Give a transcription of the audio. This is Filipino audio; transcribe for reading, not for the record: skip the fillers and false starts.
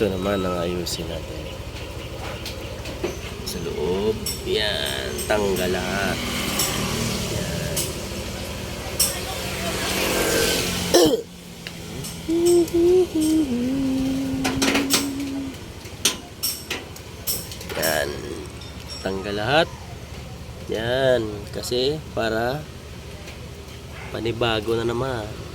Ito naman ang ayusin natin. Sa loob. Yan. Tanggal lahat. Yan. Yan. Tanggal lahat. Yan. Kasi para panibago na naman.